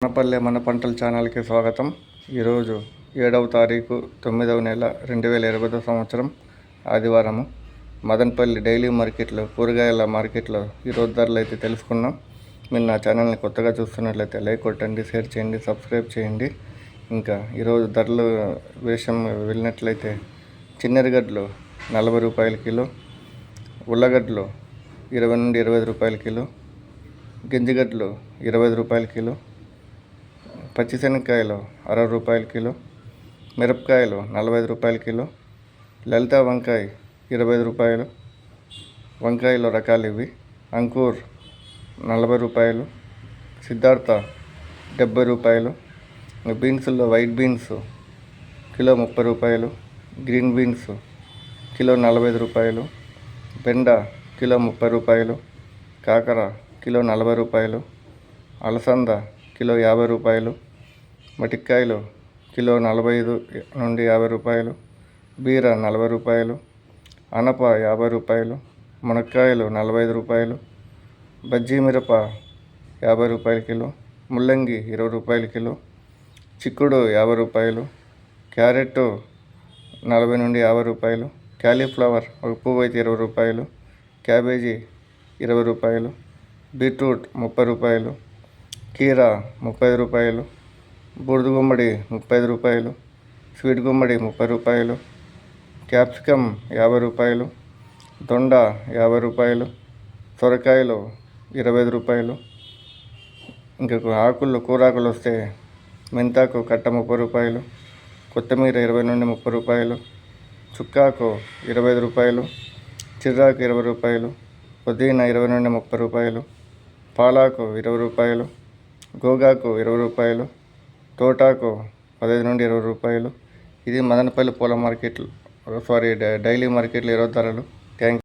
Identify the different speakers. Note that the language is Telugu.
Speaker 1: మనపల్లె మన పంటల ఛానల్కి స్వాగతం. ఈరోజు 7వ తారీఖు 9వ నెల 2020 సంవత్సరం ఆదివారము. మదనపల్లి డైలీ మార్కెట్లో కూరగాయల మార్కెట్లో ఈరోజు ధరలు అయితే తెలుసుకున్నాం. మీరు నా ఛానల్ని కొత్తగా చూస్తున్నట్లయితే లైక్ కొట్టండి, షేర్ చేయండి, సబ్స్క్రైబ్ చేయండి. ఇంకా ఈరోజు ధరలు విషయం వెళ్ళినట్లయితే చిన్నెరగడ్డలు 40 రూపాయల కిలో, ఉల్లగడ్డలు 20 నుండి 25 రూపాయల కిలో, గింజగడ్డలు 20 రూపాయల కిలో, పచ్చిశనగకాయలు 60 రూపాయల కిలో, మిరపకాయలు 45 రూపాయల కిలో, లలిత వంకాయ 25 రూపాయలు. వంకాయలు రకాలు ఇవి: అంకూర్ 40 రూపాయలు, సిద్ధార్థ 70 రూపాయలు. బీన్స్లో వైట్ బీన్స్ కిలో 30 రూపాయలు, గ్రీన్ బీన్స్ కిలో 45 రూపాయలు, బెండ కిలో 30 రూపాయలు, కాకర కిలో 40 రూపాయలు, అలసంద కిలో 50 రూపాయలు, మటిక్కాయలు కిలో 45 నుండి 50 రూపాయలు, బీర 40 రూపాయలు, అనప 50 రూపాయలు, మునక్కాయలు 45 రూపాయలు, బజ్జీ మిరప 50 రూపాయల కిలో, ముల్లంగి 20 రూపాయల కిలో, చిక్కుడు 50 రూపాయలు, క్యారెట్ 40 నుండి 50 రూపాయలు, క్యాలీఫ్లవర్ ఒక పువ్వు అయితే 20 రూపాయలు, క్యాబేజీ 20 రూపాయలు, బీట్రూట్ 30 రూపాయలు, కీరా 30 రూపాయలు, బూడిద గుమ్మడి 35 రూపాయలు, స్వీట్ గుమ్మడి 30 రూపాయలు, క్యాప్సికమ్ 50 రూపాయలు, దొండ 50 రూపాయలు, సొరకాయలు 25 రూపాయలు. ఇంకా ఆకులు కూరాకులు వస్తే మెంతాకు కట్ట 30 రూపాయలు, కొత్తిమీర 20 నుండి 30 రూపాయలు, చుక్కాకు 25 రూపాయలు, చిర్రాకు 20 రూపాయలు, పుదీనా 20 నుండి 30 రూపాయలు, పాలాకు 20 రూపాయలు, గోగాకు 20 రూపాయలు, తోటాకు 15 నుండి 20 రూపాయలు. ఇది మదనపల్లి పూల మార్కెట్లు డైలీ మార్కెట్లు ఈరోజు ధరలు. థ్యాంక్